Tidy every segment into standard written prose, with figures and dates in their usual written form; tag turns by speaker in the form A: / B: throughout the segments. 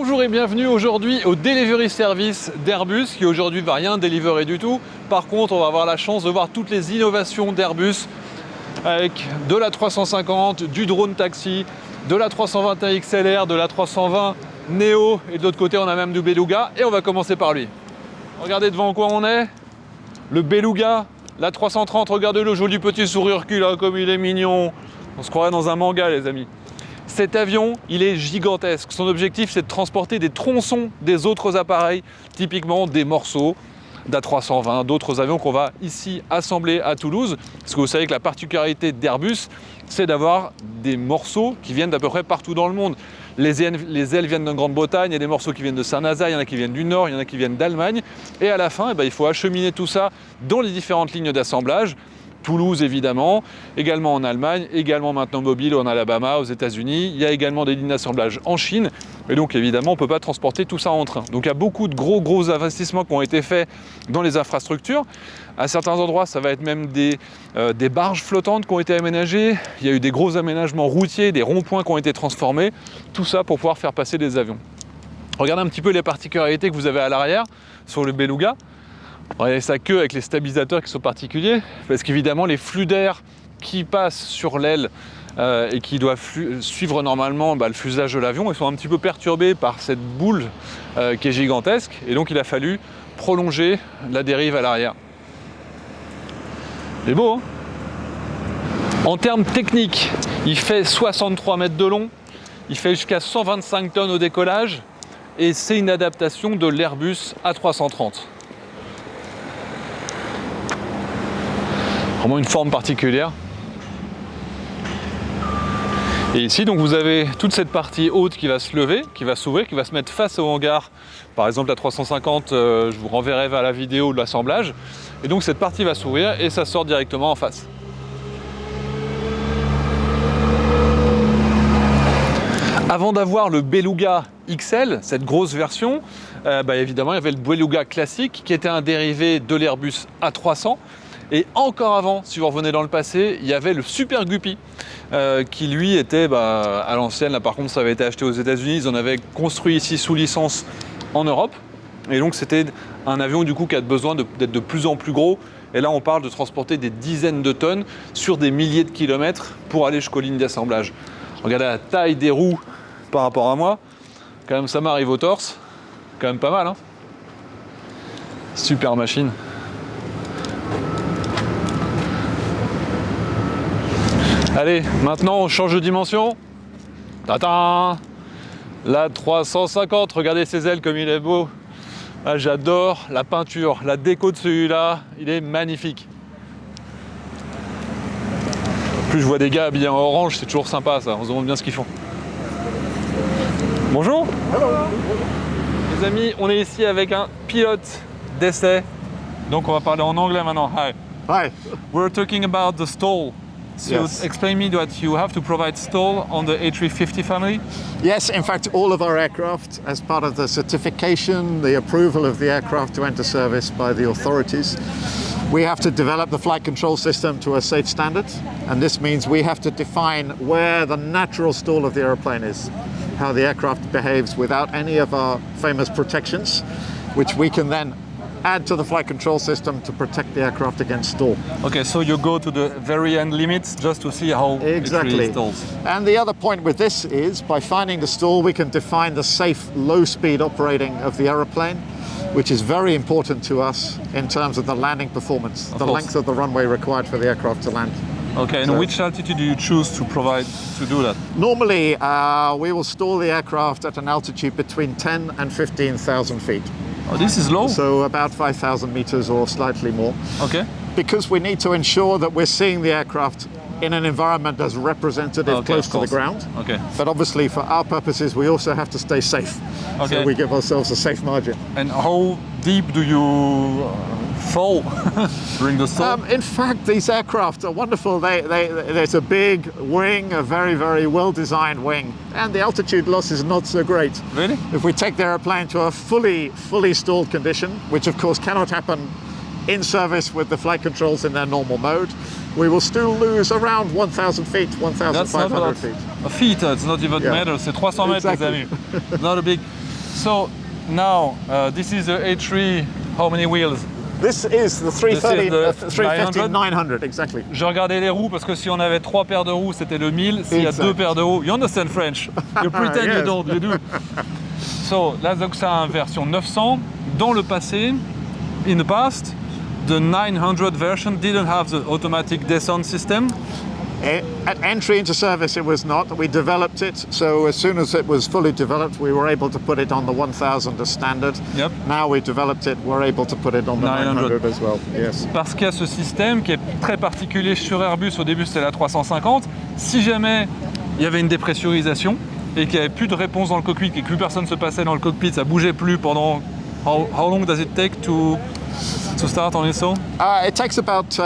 A: Bonjour et bienvenue aujourd'hui au Delivery Service d'Airbus qui aujourd'hui va rien délivrer du tout. Par contre, on va avoir la chance de voir toutes les innovations d'Airbus avec de la 350, du drone taxi, de la 321 XLR, de la 320 Neo et de l'autre côté on a même du Beluga et on va commencer par lui. Regardez devant quoi on est, le Beluga, la 330, regardez le joli petit sourire qu'il a comme il est mignon. On se croirait dans un manga les amis. Cet avion, il est gigantesque. Son objectif, c'est de transporter des tronçons des autres appareils, typiquement des morceaux d'A320, d'autres avions qu'on va ici assembler à Toulouse. Parce que vous savez que la particularité d'Airbus, c'est d'avoir des morceaux qui viennent d'à peu près partout dans le monde. Les ailes viennent de Grande-Bretagne, il y a des morceaux qui viennent de Saint-Nazaire, il y en a qui viennent du Nord, il y en a qui viennent d'Allemagne. Et à la fin, il faut acheminer tout ça dans les différentes lignes d'assemblage. Toulouse évidemment, également en Allemagne, également maintenant Mobile en Alabama, aux États-Unis. Il y a également des lignes d'assemblage en Chine. Et donc évidemment, on ne peut pas transporter tout ça en train. Donc il y a beaucoup de gros investissements qui ont été faits dans les infrastructures. À certains endroits, ça va être même des barges flottantes qui ont été aménagées. Il y a eu des gros aménagements routiers, des ronds-points qui ont été transformés. Tout ça pour pouvoir faire passer des avions. Regardez un petit peu les particularités que vous avez à l'arrière sur le Beluga. Regardez sa queue avec les stabilisateurs qui sont particuliers, parce qu'évidemment les flux d'air qui passent sur l'aile et qui doivent suivre normalement le fuselage de l'avion, ils sont un petit peu perturbés par cette boule qui est gigantesque, et donc il a fallu prolonger la dérive à l'arrière. C'est beau, hein? En termes techniques, il fait 63 mètres de long, il fait jusqu'à 125 tonnes au décollage, et c'est une adaptation de l'Airbus A330. Vraiment une forme particulière. Et ici donc vous avez toute cette partie haute qui va se lever, qui va s'ouvrir, qui va se mettre face au hangar. Par exemple la 350, je vous renverrai vers la vidéo de l'assemblage. Et donc cette partie va s'ouvrir et ça sort directement en face. Avant d'avoir le Beluga XL, cette grosse version, évidemment il y avait le Beluga classique qui était un dérivé de l'Airbus A300. Et encore avant, si vous revenez dans le passé, il y avait le Super Guppy qui lui était à l'ancienne. Là par contre ça avait été acheté aux États-Unis, ils en avaient construit ici sous licence en Europe. Et donc c'était un avion du coup qui a besoin d'être de plus en plus gros. Et là on parle de transporter des dizaines de tonnes sur des milliers de kilomètres pour aller jusqu'aux lignes d'assemblage. Regardez la taille des roues par rapport à moi. Quand même ça m'arrive au torse. Quand même pas mal, hein. Super machine. Allez, maintenant on change de dimension. Tata, la 350, regardez ses ailes comme il est beau. Ah, j'adore la peinture, la déco de celui-là, il est magnifique. En plus je vois des gars habillés en orange, c'est toujours sympa ça, on se demande bien ce qu'ils font. Bonjour.
B: Hello.
A: Les amis, on est ici avec un pilote d'essai. Donc on va parler en anglais maintenant. Hi.
B: Hi.
A: We're talking about the stall. So
B: Yes.
A: explain me that you have to provide stall on the A350 family.
B: Yes, in fact, all of our aircraft, as part of the certification, the approval of the aircraft to enter service by the authorities, we have to develop the flight control system to a safe standard. And this means we have to define where the natural stall of the airplane is, how the aircraft behaves without any of our famous protections, which we can then add to the flight control system to protect the aircraft against stall.
A: Okay, so you go to the very end limits just to see how it really stalls.
B: And the other point with this is by finding the stall, we can define the safe low speed operating of the aeroplane, which is very important to us in terms of the landing performance, the length of the runway required for the aircraft to land.
A: Okay, and which altitude do you choose to provide to do that?
B: Normally, we will stall the aircraft at an altitude between 10 and 15,000 feet.
A: Oh, this is low.
B: So about 5,000 meters or slightly more.
A: Okay.
B: Because we need to ensure that we're seeing the aircraft in an environment as representative close to the ground.
A: Okay.
B: But obviously for our purposes, we also have to stay safe.
A: Okay.
B: So we give ourselves a safe margin.
A: And how deep do you fall during the storm?
B: In fact, these aircraft are wonderful. There's a big wing, a very well-designed wing, and the altitude loss is not so great.
A: Really?
B: If we take the airplane to a fully stalled condition, which of course cannot happen in service with the flight controls in their normal mode, we will still lose around 1,000 feet, 1,500 feet.
A: A feet, it's not even
B: Yeah.
A: meters, c'est 300 mètres,
B: Exactly.
A: les amis. Not a big. So now this is the A3. How many wheels?
B: This is the 330,
A: the
B: 350,
A: 900?
B: 900, exactly.
A: Je regardais les roues parce que si on avait 3 paires de roues, c'était le 1000. S'il y a
B: Exact.
A: 2 paires de roues, you understand French? You pretend you
B: Yes.
A: don't, you do. So là, donc c'est une version 900. Dans le passé, in the past, the 900 version didn't have the automatic descent system.
B: At entry into service, it was not. We developed it, so as soon as it was fully developed, we were able to put it on the 1000 as standard.
A: Yep.
B: Now we developed it, we're able to put it on the
A: 900
B: 900 as well. Yes.
A: Parce qu'il y a ce système qui est très particulier sur Airbus. Au début, c'était la 350. Si jamais il y avait une dépressurisation et qu'il n'y avait plus de réponse dans le cockpit et que plus personne se passait dans le cockpit, ça bougeait plus pendant... How long does it take to start on ISO?
B: It takes about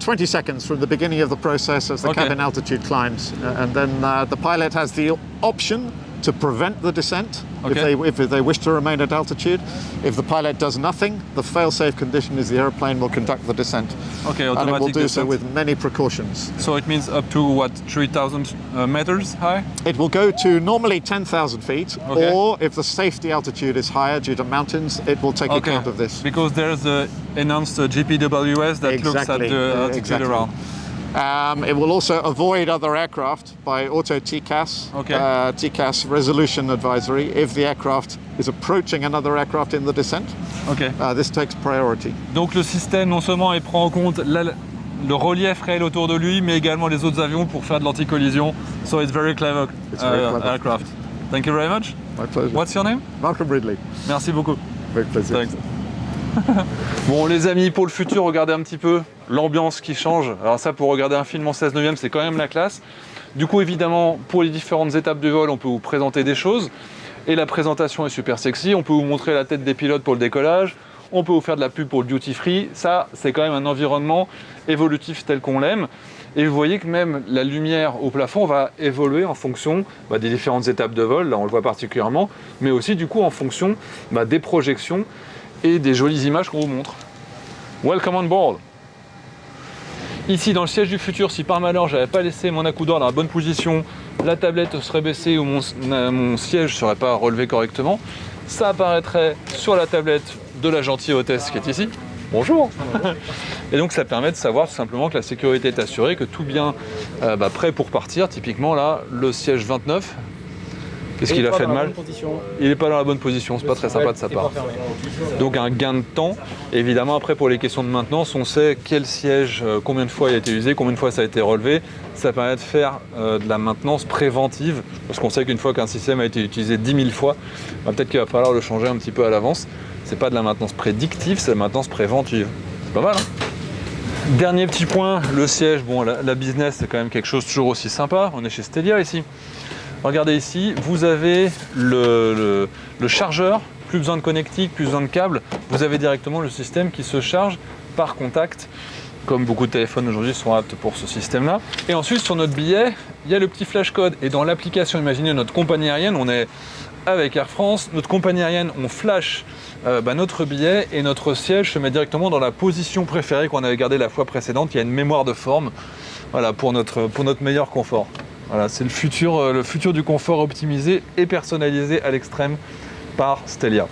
B: 20 seconds from the beginning of the process as the
A: Okay.
B: cabin altitude climbs, and then the pilot has the option to prevent the descent
A: Okay.
B: if they wish to remain at altitude. If the pilot does nothing, the fail-safe condition is the airplane will conduct the descent,
A: Okay,
B: and it will
A: automatic
B: do so
A: descent.
B: with many precautions.
A: So it means up to what, 3,000 meters high?
B: It will go to normally 10,000 feet,
A: Okay.
B: or if the safety altitude is higher due to mountains, it will take account of this.
A: Because there's the enhanced GPWS that looks at
B: Exactly,
A: the altitude
B: exactly.
A: around.
B: It will also avoid other aircraft by auto TCAS,
A: Okay.
B: TCAS resolution advisory. If the aircraft is approaching another aircraft in the descent,
A: Ok.
B: this takes priority.
A: Donc le système, non seulement il prend en compte le relief réel autour de lui, mais également les autres avions pour faire de l'anticollision. So it's very clever,
B: It's very clever.
A: aircraft. Thank you very much.
B: My pleasure.
A: What's your name?
B: Malcolm Ridley.
A: Merci beaucoup.
B: Big pleasure.
A: Thanks. Bon les amis, pour le futur, regardez un petit peu l'ambiance qui change. Alors ça, pour regarder un film en 16/9, c'est quand même la classe. Du coup, évidemment, pour les différentes étapes du vol, on peut vous présenter des choses. Et la présentation est super sexy. On peut vous montrer la tête des pilotes pour le décollage. On peut vous faire de la pub pour le duty free. Ça, c'est quand même un environnement évolutif tel qu'on l'aime. Et vous voyez que même la lumière au plafond va évoluer en fonction des différentes étapes de vol. Là, on le voit particulièrement. Mais aussi, du coup, en fonction des projections et des jolies images qu'on vous montre. Welcome on board. Ici, dans le siège du futur, si par malheur j'avais pas laissé mon accoudoir dans la bonne position, la tablette serait baissée ou mon siège ne serait pas relevé correctement, ça apparaîtrait sur la tablette de la gentille hôtesse qui est ici. Bonjour. Et donc ça permet de savoir tout simplement que la sécurité est assurée, que tout bien prêt pour partir. Typiquement là, le siège 29. Qu'est-ce qu'il a fait de mal? Il n'est pas dans la bonne position, c'est pas très sympa de sa part. Donc un gain de temps. Évidemment, après pour les questions de maintenance, on sait quel siège, combien de fois il a été usé, combien de fois ça a été relevé. Ça permet de faire de la maintenance préventive, parce qu'on sait qu'une fois qu'un système a été utilisé 10 000 fois, peut-être qu'il va falloir le changer un petit peu à l'avance. C'est pas de la maintenance prédictive, c'est de la maintenance préventive. C'est pas mal, hein? Dernier petit point, le siège. Bon, la business, c'est quand même quelque chose toujours aussi sympa. On est chez Stelia ici. Regardez ici, vous avez le chargeur, plus besoin de connectique, plus besoin de câble. Vous avez directement le système qui se charge par contact, comme beaucoup de téléphones aujourd'hui sont aptes pour ce système-là. Et ensuite, sur notre billet, il y a le petit flash code. Et dans l'application, imaginez notre compagnie aérienne, on est avec Air France, notre compagnie aérienne, on flash notre billet et notre siège se met directement dans la position préférée qu'on avait gardée la fois précédente. Il y a une mémoire de forme, voilà, pour notre meilleur confort. Voilà, c'est le futur du confort optimisé et personnalisé à l'extrême par Stelia.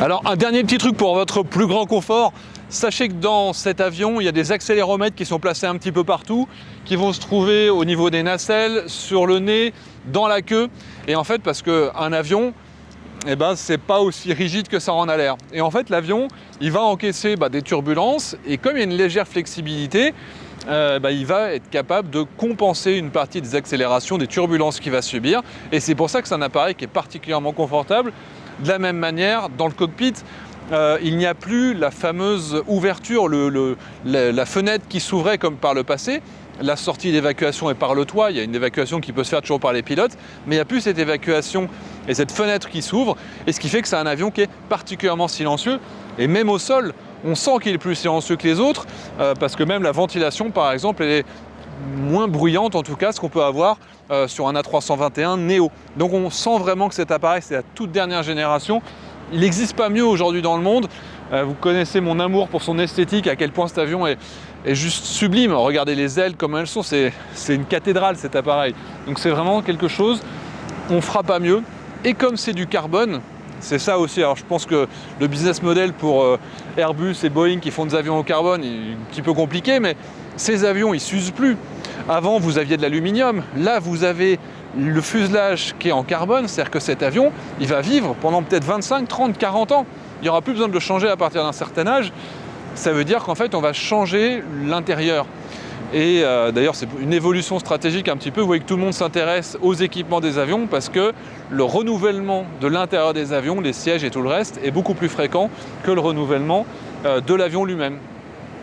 A: Alors, un dernier petit truc pour votre plus grand confort. Sachez que dans cet avion, il y a des accéléromètres qui sont placés un petit peu partout, qui vont se trouver au niveau des nacelles, sur le nez, dans la queue. Et en fait, parce qu'un avion, c'est pas aussi rigide que ça en a l'air. Et en fait, l'avion, il va encaisser des turbulences, et comme il y a une légère flexibilité, il va être capable de compenser une partie des accélérations, des turbulences qu'il va subir. Et c'est pour ça que c'est un appareil qui est particulièrement confortable. De la même manière, dans le cockpit, il n'y a plus la fameuse ouverture, la fenêtre qui s'ouvrait comme par le passé. La sortie d'évacuation est par le toit, il y a une évacuation qui peut se faire toujours par les pilotes, mais il n'y a plus cette évacuation et cette fenêtre qui s'ouvre, et ce qui fait que c'est un avion qui est particulièrement silencieux, et même au sol, on sent qu'il est plus silencieux que les autres, parce que même la ventilation, par exemple, elle est moins bruyante, en tout cas, ce qu'on peut avoir sur un A321 Neo. Donc on sent vraiment que cet appareil, c'est la toute dernière génération. Il n'existe pas mieux aujourd'hui dans le monde. Vous connaissez mon amour pour son esthétique, à quel point cet avion est juste sublime. Regardez les ailes comme elles sont, c'est une cathédrale cet appareil. Donc c'est vraiment quelque chose, on ne fera pas mieux. Et comme c'est du carbone, c'est ça aussi, alors je pense que le business model pour Airbus et Boeing qui font des avions au carbone est un petit peu compliqué, mais ces avions, ils s'usent plus. Avant, vous aviez de l'aluminium, là, vous avez le fuselage qui est en carbone, c'est-à-dire que cet avion, il va vivre pendant peut-être 25, 30, 40 ans. Il n'y aura plus besoin de le changer à partir d'un certain âge. Ça veut dire qu'en fait, on va changer l'intérieur. Et d'ailleurs, c'est une évolution stratégique un petit peu. Vous voyez que tout le monde s'intéresse aux équipements des avions parce que le renouvellement de l'intérieur des avions, les sièges et tout le reste, est beaucoup plus fréquent que le renouvellement de l'avion lui-même.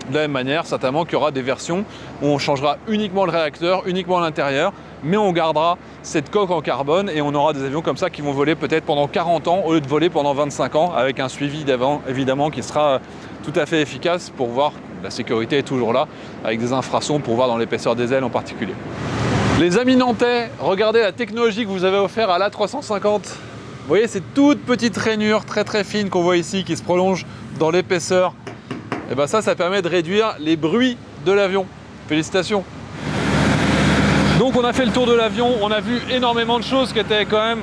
A: De la même manière, certainement qu'il y aura des versions où on changera uniquement le réacteur, uniquement l'intérieur, mais on gardera cette coque en carbone et on aura des avions comme ça qui vont voler peut-être pendant 40 ans au lieu de voler pendant 25 ans avec un suivi d'avant, évidemment, qui sera tout à fait efficace pour voir. La sécurité est toujours là, avec des infrasons pour voir dans l'épaisseur des ailes en particulier. Les amis nantais, regardez la technologie que vous avez offert à l'A350. Vous voyez ces toutes petites rainures très très fines qu'on voit ici qui se prolongent dans l'épaisseur. Et bien ça permet de réduire les bruits de l'avion. Félicitations. Donc on a fait le tour de l'avion, on a vu énormément de choses qui étaient quand même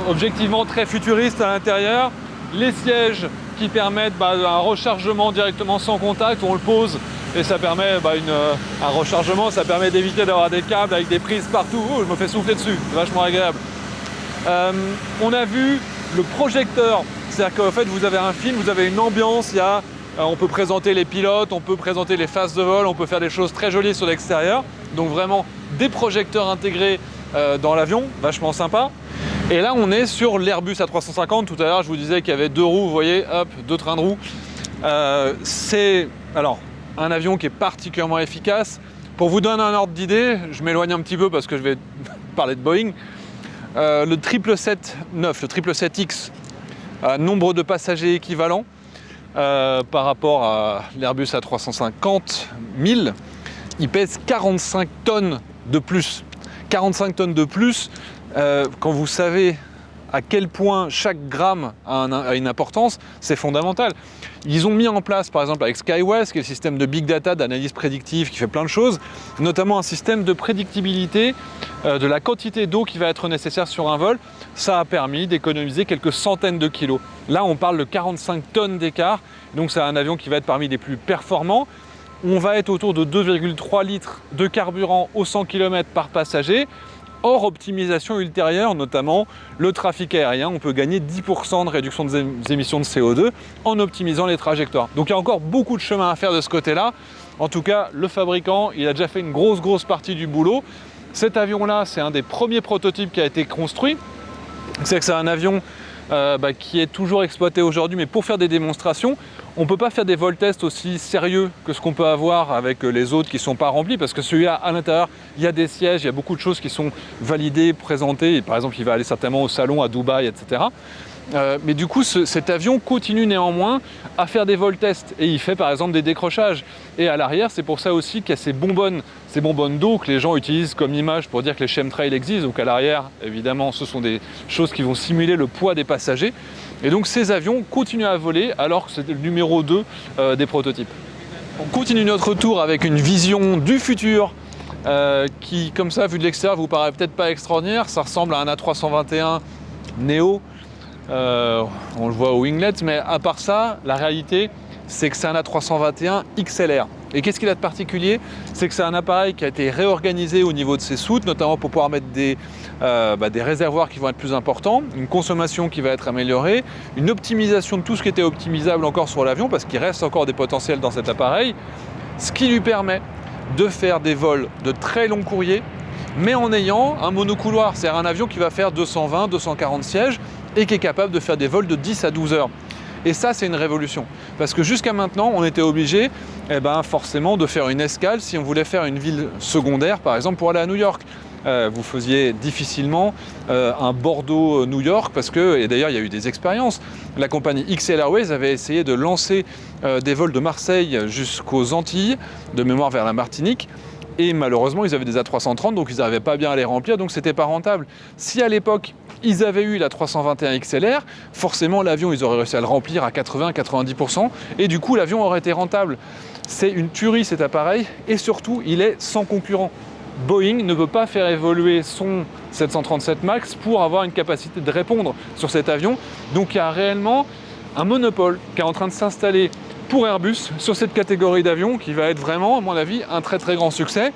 A: objectivement très futuristes à l'intérieur. Les sièges qui permettent un rechargement directement sans contact, où on le pose et ça permet un rechargement, ça permet d'éviter d'avoir des câbles avec des prises partout. Oh, je me fais souffler dessus, c'est vachement agréable. On a vu le projecteur, c'est-à-dire qu'en fait vous avez un film, vous avez une ambiance, on peut présenter les pilotes, on peut présenter les phases de vol, on peut faire des choses très jolies sur l'extérieur. Donc vraiment des projecteurs intégrés dans l'avion, vachement sympa. Et là, on est sur l'Airbus A350. Tout à l'heure, je vous disais qu'il y avait deux roues, vous voyez, hop, deux trains de roues. C'est alors un avion qui est particulièrement efficace. Pour vous donner un ordre d'idée, je m'éloigne un petit peu parce que je vais parler de Boeing. Le 777-9, le 777X, nombre de passagers équivalents par rapport à l'Airbus A350 1000, il pèse 45 tonnes de plus. 45 tonnes de plus. Quand vous savez à quel point chaque gramme a une importance, c'est fondamental. Ils ont mis en place, par exemple avec SkyWest, qui est le système de big data, d'analyse prédictive, qui fait plein de choses, notamment un système de prédictibilité de la quantité d'eau qui va être nécessaire sur un vol. Ça a permis d'économiser quelques centaines de kilos. Là, on parle de 45 tonnes d'écart, donc c'est un avion qui va être parmi les plus performants. On va être autour de 2,3 litres de carburant au 100 km par passager. Hors optimisation ultérieure, notamment le trafic aérien, on peut gagner 10% de réduction des émissions de CO2 en optimisant les trajectoires. Donc il y a encore beaucoup de chemin à faire de ce côté-là. En tout cas, le fabricant, il a déjà fait une grosse partie du boulot. Cet avion-là, c'est un des premiers prototypes qui a été construit. C'est un avion qui est toujours exploité aujourd'hui, mais pour faire des démonstrations, on ne peut pas faire des vol tests aussi sérieux que ce qu'on peut avoir avec les autres qui ne sont pas remplis, parce que celui-là, à l'intérieur, il y a des sièges, il y a beaucoup de choses qui sont validées, présentées. Et par exemple, il va aller certainement au salon à Dubaï, etc. Mais du coup, cet avion continue néanmoins à faire des vols tests et il fait par exemple des décrochages. Et à l'arrière, c'est pour ça aussi qu'il y a ces bonbonnes d'eau que les gens utilisent comme image pour dire que les chemtrails existent. Donc à l'arrière, évidemment, ce sont des choses qui vont simuler le poids des passagers. Et donc ces avions continuent à voler alors que c'est le numéro 2 des prototypes. On continue notre tour avec une vision du futur qui, comme ça, vu de l'extérieur, vous paraît peut-être pas extraordinaire. Ça ressemble à un A321 Neo. On le voit au winglet, mais à part ça, la réalité, c'est que c'est un A321 XLR. Et qu'est-ce qu'il a de particulier? C'est que c'est un appareil qui a été réorganisé au niveau de ses soutes, notamment pour pouvoir mettre des réservoirs qui vont être plus importants, une consommation qui va être améliorée, une optimisation de tout ce qui était optimisable encore sur l'avion, parce qu'il reste encore des potentiels dans cet appareil, ce qui lui permet de faire des vols de très long courrier, mais en ayant un monocouloir, c'est-à-dire un avion qui va faire 220, 240 sièges, et qui est capable de faire des vols de 10 à 12 heures. Et ça, c'est une révolution. Parce que jusqu'à maintenant, on était obligé forcément de faire une escale si on voulait faire une ville secondaire, par exemple, pour aller à New York. Vous faisiez difficilement un Bordeaux-New York parce que, et d'ailleurs il y a eu des expériences, la compagnie XL Airways avait essayé de lancer des vols de Marseille jusqu'aux Antilles, de mémoire vers la Martinique, et malheureusement ils avaient des A330 donc ils n'arrivaient pas bien à les remplir, donc c'était pas rentable. Si à l'époque ils avaient eu la 321 XLR, forcément l'avion ils auraient réussi à le remplir à 80-90% et du coup l'avion aurait été rentable. C'est une tuerie cet appareil et surtout il est sans concurrent. Boeing ne peut pas faire évoluer son 737 MAX pour avoir une capacité de répondre sur cet avion. Donc il y a réellement un monopole qui est en train de s'installer pour Airbus sur cette catégorie d'avions qui va être vraiment, à mon avis, un très très grand succès.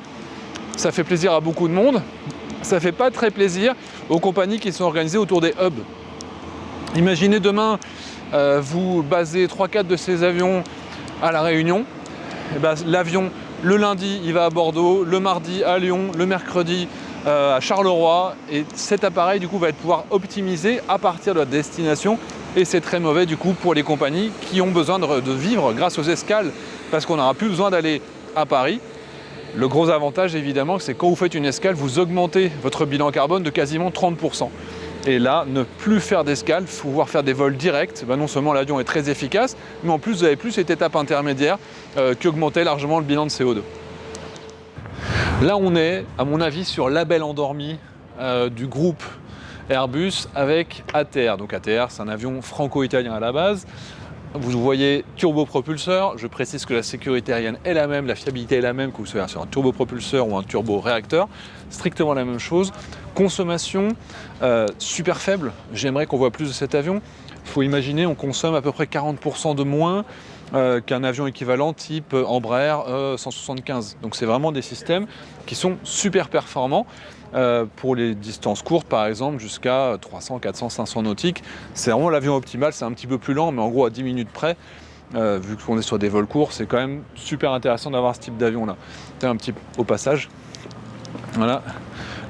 A: Ça fait plaisir à beaucoup de monde. Ça ne fait pas très plaisir aux compagnies qui sont organisées autour des hubs. Imaginez demain, vous basez 3-4 de ces avions à La Réunion. Et ben, l'avion, le lundi, il va à Bordeaux, le mardi à Lyon, le mercredi à Charleroi. Et cet appareil, du coup, va pouvoir optimiser à partir de la destination. Et c'est très mauvais, du coup, pour les compagnies qui ont besoin de vivre grâce aux escales, parce qu'on n'aura plus besoin d'aller à Paris. Le gros avantage, évidemment, c'est que quand vous faites une escale, vous augmentez votre bilan carbone de quasiment 30%. Et là, ne plus faire d'escale, pouvoir faire des vols directs, ben non seulement l'avion est très efficace, mais en plus, vous n'avez plus cette étape intermédiaire qui augmentait largement le bilan de CO2. Là, on est, à mon avis, sur la belle endormie du groupe Airbus avec ATR. Donc ATR, c'est un avion franco-italien à la base. Vous voyez turbopropulseur, je précise que la sécurité aérienne est la même, la fiabilité est la même que vous soyez sur un turbopropulseur ou un turboréacteur, strictement la même chose. Consommation super faible, j'aimerais qu'on voit plus de cet avion. Il faut imaginer, on consomme à peu près 40% de moins qu'un avion équivalent type Embraer 175. Donc c'est vraiment des systèmes qui sont super performants. Pour les distances courtes par exemple jusqu'à 300, 400, 500 nautiques. C'est vraiment l'avion optimal, c'est un petit peu plus lent mais en gros à 10 minutes près, vu qu'on est sur des vols courts, c'est quand même super intéressant d'avoir ce type d'avion là. C'est un petit peu au passage, voilà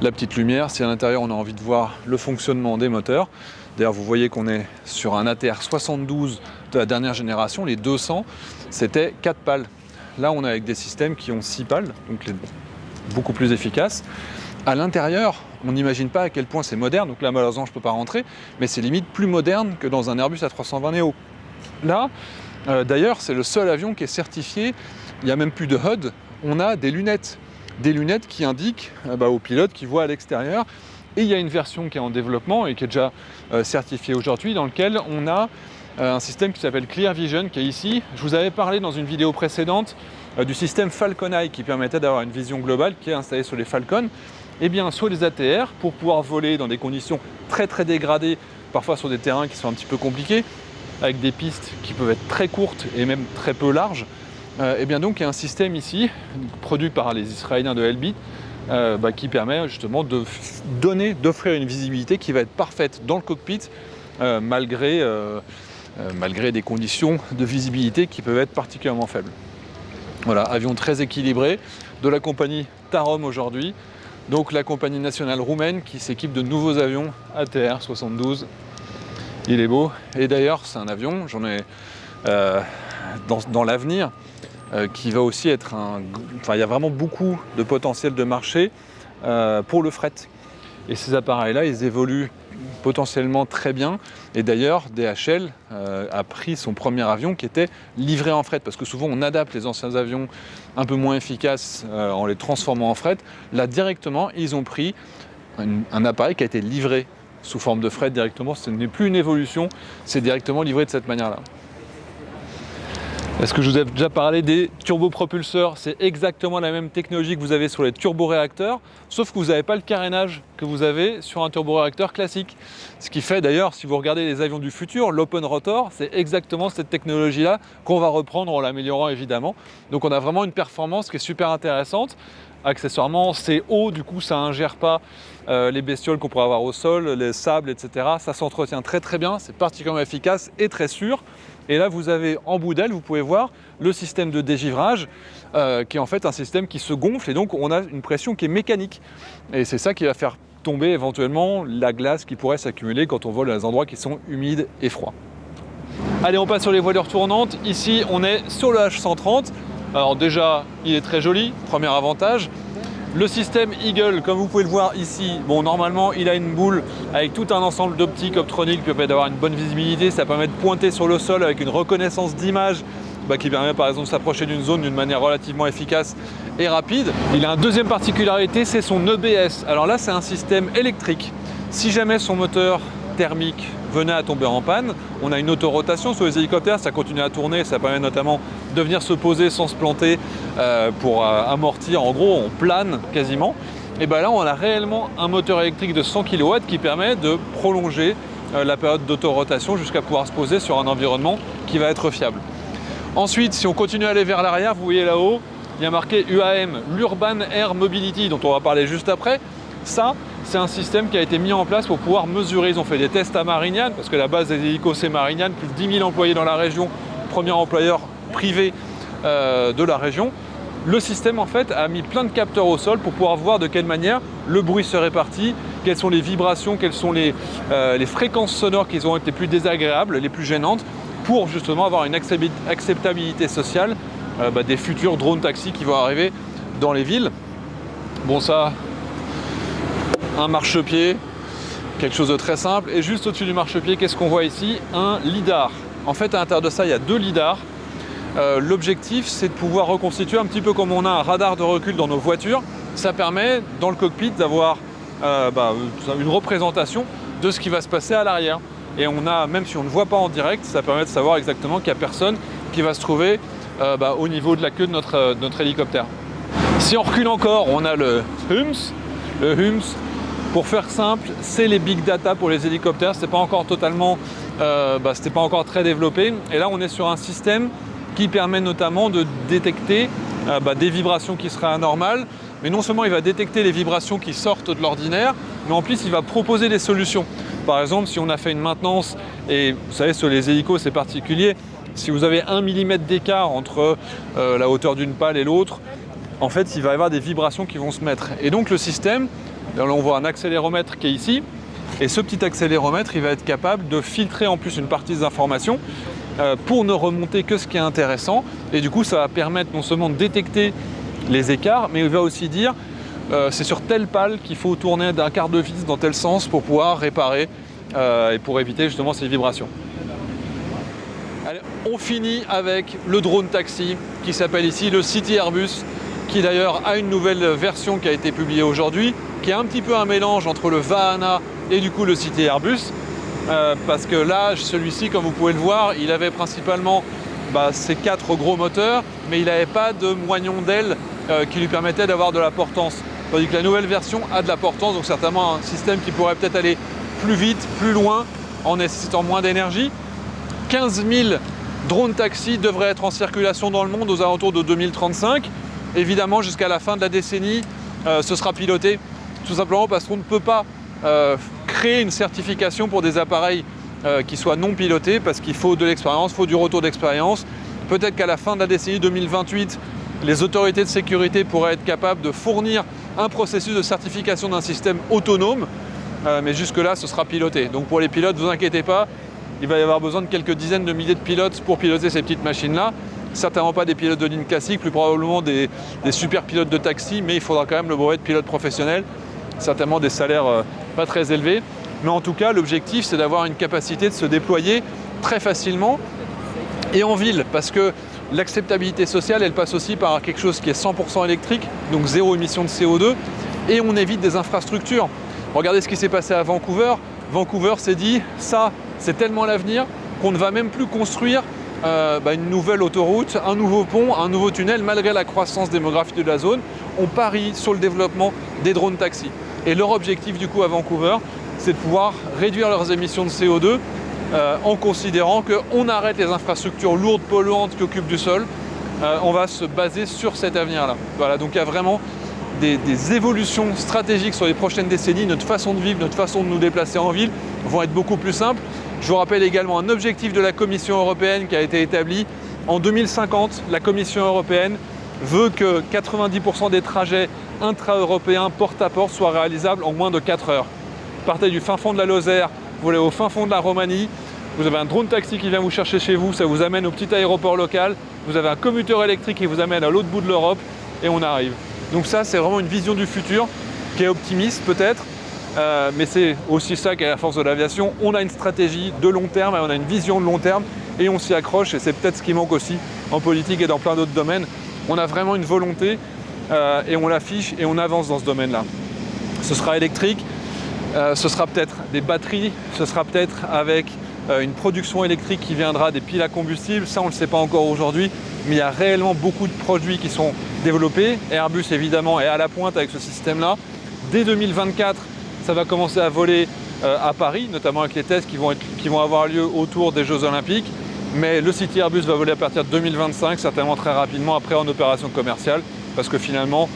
A: la petite lumière, si à l'intérieur on a envie de voir le fonctionnement des moteurs. D'ailleurs vous voyez qu'on est sur un ATR 72 de la dernière génération, les 200 c'était 4 pales. Là on est avec des systèmes qui ont 6 pales, donc beaucoup plus efficaces. À l'intérieur, on n'imagine pas à quel point c'est moderne, donc là malheureusement je ne peux pas rentrer, mais c'est limite plus moderne que dans un Airbus A320 Neo. Là, d'ailleurs, c'est le seul avion qui est certifié, il n'y a même plus de HUD, on a des lunettes qui indiquent aux pilotes qui voient à l'extérieur, et il y a une version qui est en développement et qui est déjà certifiée aujourd'hui, dans laquelle on a un système qui s'appelle Clear Vision, qui est ici. Je vous avais parlé dans une vidéo précédente du système Falcon Eye qui permettait d'avoir une vision globale qui est installée sur les Falcon. Et bien sur les ATR, pour pouvoir voler dans des conditions très très dégradées, parfois sur des terrains qui sont un petit peu compliqués, avec des pistes qui peuvent être très courtes et même très peu larges, et bien donc il y a un système ici, produit par les Israéliens de Elbit, qui permet justement d'offrir une visibilité qui va être parfaite dans le cockpit, malgré des conditions de visibilité qui peuvent être particulièrement faibles. Voilà, avion très équilibré de la compagnie Tarom aujourd'hui. Donc la compagnie nationale roumaine qui s'équipe de nouveaux avions ATR 72. Il est beau. Et d'ailleurs, c'est un avion, j'en ai dans l'avenir, qui va aussi être il y a vraiment beaucoup de potentiel de marché pour le fret. Et ces appareils-là, ils évoluent potentiellement très bien. Et d'ailleurs, DHL a pris son premier avion qui était livré en fret, parce que souvent on adapte les anciens avions un peu moins efficaces en les transformant en fret. Là, directement, ils ont pris un appareil qui a été livré sous forme de fret directement. Ce n'est plus une évolution, c'est directement livré de cette manière-là. Est-ce que je vous ai déjà parlé des turbopropulseurs? C'est exactement la même technologie que vous avez sur les turboréacteurs, sauf que vous n'avez pas le carénage que vous avez sur un turboréacteur classique. Ce qui fait d'ailleurs, si vous regardez les avions du futur, l'open rotor, c'est exactement cette technologie-là qu'on va reprendre en l'améliorant évidemment. Donc on a vraiment une performance qui est super intéressante. Accessoirement, c'est haut, du coup ça n'ingère pas les bestioles qu'on pourrait avoir au sol, les sables, etc. Ça s'entretient très très bien, c'est particulièrement efficace et très sûr. Et là, vous avez en bout d'aile, vous pouvez voir le système de dégivrage qui est en fait un système qui se gonfle et donc on a une pression qui est mécanique. Et c'est ça qui va faire tomber éventuellement la glace qui pourrait s'accumuler quand on vole dans des endroits qui sont humides et froids. Allez, on passe sur les voilures tournantes. Ici, on est sur le H130. Alors déjà, il est très joli, premier avantage. Le système Eagle, comme vous pouvez le voir ici, bon, normalement il a une boule avec tout un ensemble d'optiques optroniques qui permet d'avoir une bonne visibilité. Ça permet de pointer sur le sol avec une reconnaissance d'image qui permet par exemple de s'approcher d'une zone d'une manière relativement efficace et rapide. Il a une deuxième particularité, c'est son EBS. Alors là, c'est un système électrique. Si jamais son moteur thermique venait à tomber en panne, on a une autorotation sur les hélicoptères, ça continue à tourner, ça permet notamment de venir se poser sans se planter pour amortir, en gros on plane quasiment. Et bien là on a réellement un moteur électrique de 100 kW qui permet de prolonger la période d'autorotation jusqu'à pouvoir se poser sur un environnement qui va être fiable. Ensuite, si on continue à aller vers l'arrière, vous voyez là-haut, il y a marqué UAM, l'Urban Air Mobility, dont on va parler juste après. Ça, c'est un système qui a été mis en place pour pouvoir mesurer. Ils ont fait des tests à Marignane, parce que la base des hélicos, c'est Marignane, plus de 10 000 employés dans la région, premier employeur privé de la région. Le système, en fait, a mis plein de capteurs au sol pour pouvoir voir de quelle manière le bruit se répartit, quelles sont les vibrations, quelles sont les fréquences sonores qui ont été les plus désagréables, les plus gênantes, pour justement avoir une acceptabilité sociale des futurs drones taxis qui vont arriver dans les villes. Bon, ça, un marchepied, quelque chose de très simple. Et juste au-dessus du marchepied, qu'est-ce qu'on voit ici? Un lidar. En fait, à l'intérieur de ça, il y a 2 lidars. L'objectif, c'est de pouvoir reconstituer un petit peu comme on a un radar de recul dans nos voitures. Ça permet, dans le cockpit, d'avoir une représentation de ce qui va se passer à l'arrière. Et on a, même si on ne voit pas en direct, ça permet de savoir exactement qu'il n'y a personne qui va se trouver au niveau de la queue de notre hélicoptère. Si on recule encore, on a le HUMS. Le HUMS, pour faire simple, c'est les big data pour les hélicoptères. C'est pas encore totalement, c'était pas encore très développé. Et là, on est sur un système qui permet notamment de détecter des vibrations qui seraient anormales. Mais non seulement il va détecter les vibrations qui sortent de l'ordinaire, mais en plus il va proposer des solutions. Par exemple, si on a fait une maintenance, et vous savez sur les hélicos c'est particulier, si vous avez 1 mm d'écart entre la hauteur d'une pale et l'autre, en fait il va y avoir des vibrations qui vont se mettre. Et donc le système, là on voit un accéléromètre qui est ici, et ce petit accéléromètre il va être capable de filtrer en plus une partie des informations pour ne remonter que ce qui est intéressant. Et du coup ça va permettre non seulement de détecter les écarts, mais il va aussi dire c'est sur telle pale qu'il faut tourner d'un quart de vis dans tel sens pour pouvoir réparer et pour éviter justement ces vibrations. Allez, on finit avec le drone taxi qui s'appelle ici le City Airbus, qui d'ailleurs a une nouvelle version qui a été publiée aujourd'hui, qui est un petit peu un mélange entre le Vahana et du coup le City Airbus, parce que là, celui-ci, comme vous pouvez le voir, il avait principalement ces 4 gros moteurs, mais il n'avait pas de moignon d'aile qui lui permettait d'avoir de la portance. Tandis que la nouvelle version a de la portance, donc certainement un système qui pourrait peut-être aller plus vite, plus loin, en nécessitant moins d'énergie. 15 000 drones taxis devraient être en circulation dans le monde aux alentours de 2035. Évidemment, jusqu'à la fin de la décennie, ce sera piloté, tout simplement parce qu'on ne peut pas créer une certification pour des appareils qui soient non pilotés, parce qu'il faut de l'expérience, il faut du retour d'expérience. Peut-être qu'à la fin de la décennie 2028, les autorités de sécurité pourraient être capables de fournir un processus de certification d'un système autonome, mais jusque-là, ce sera piloté. Donc pour les pilotes, ne vous inquiétez pas, il va y avoir besoin de quelques dizaines de milliers de pilotes pour piloter ces petites machines-là. Certainement pas des pilotes de ligne classique, plus probablement des super pilotes de taxi, mais il faudra quand même le brevet de pilote professionnel, certainement des salaires pas très élevés. Mais en tout cas, l'objectif, c'est d'avoir une capacité de se déployer très facilement et en ville, parce que l'acceptabilité sociale, elle passe aussi par quelque chose qui est 100% électrique, donc zéro émission de CO2, et on évite des infrastructures. Regardez ce qui s'est passé à Vancouver. Vancouver s'est dit, ça, c'est tellement l'avenir qu'on ne va même plus construire une nouvelle autoroute, un nouveau pont, un nouveau tunnel, malgré la croissance démographique de la zone. On parie sur le développement des drones taxis. Et leur objectif, du coup, à Vancouver, c'est de pouvoir réduire leurs émissions de CO2 en considérant qu'on arrête les infrastructures lourdes, polluantes qui occupent du sol. On va se baser sur cet avenir-là. Voilà, donc il y a vraiment des évolutions stratégiques sur les prochaines décennies. Notre façon de vivre, notre façon de nous déplacer en ville vont être beaucoup plus simples. Je vous rappelle également un objectif de la Commission européenne qui a été établi. En 2050, la Commission européenne veut que 90% des trajets intra-européens porte-à-porte soient réalisables en moins de 4 heures. Vous partez du fin fond de la Lozère, vous allez au fin fond de la Roumanie, vous avez un drone taxi qui vient vous chercher chez vous, ça vous amène au petit aéroport local, vous avez un commuteur électrique qui vous amène à l'autre bout de l'Europe et on arrive. Donc ça, c'est vraiment une vision du futur qui est optimiste peut-être, mais c'est aussi ça qui est la force de l'aviation. On a une stratégie de long terme, on a une vision de long terme et on s'y accroche, et c'est peut-être ce qui manque aussi en politique et dans plein d'autres domaines. On a vraiment une volonté et on l'affiche et on avance dans ce domaine-là. Ce sera électrique. Ce sera peut-être des batteries, ce sera peut-être avec une production électrique qui viendra des piles à combustible. Ça, on ne le sait pas encore aujourd'hui, mais il y a réellement beaucoup de produits qui sont développés. Airbus, évidemment, est à la pointe avec ce système-là. Dès 2024, ça va commencer à voler à Paris, notamment avec les tests qui vont avoir lieu autour des Jeux Olympiques. Mais le City Airbus va voler à partir de 2025, certainement très rapidement après en opération commerciale, parce que finalement,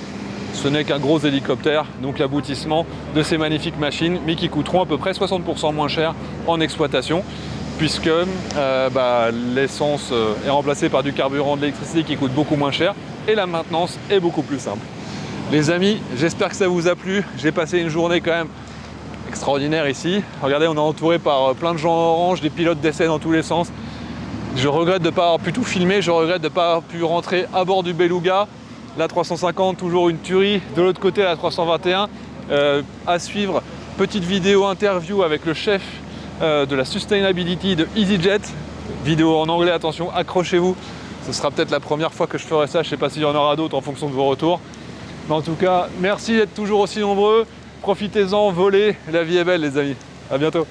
A: ce n'est qu'un gros hélicoptère, donc l'aboutissement de ces magnifiques machines, mais qui coûteront à peu près 60% moins cher en exploitation, puisque l'essence est remplacée par du carburant de l'électricité qui coûte beaucoup moins cher, et la maintenance est beaucoup plus simple. Les amis, j'espère que ça vous a plu. J'ai passé une journée quand même extraordinaire ici. Regardez, on est entouré par plein de gens en orange, des pilotes d'essai dans tous les sens. Je regrette de ne pas avoir pu tout filmer, je regrette de ne pas avoir pu rentrer à bord du Beluga. La 350, toujours une tuerie. De l'autre côté, la 321. À suivre, petite vidéo interview avec le chef de la Sustainability de EasyJet. Vidéo en anglais, attention, accrochez-vous. Ce sera peut-être la première fois que je ferai ça. Je ne sais pas s'il y en aura d'autres en fonction de vos retours. Mais en tout cas, merci d'être toujours aussi nombreux. Profitez-en, volez. La vie est belle, les amis. À bientôt.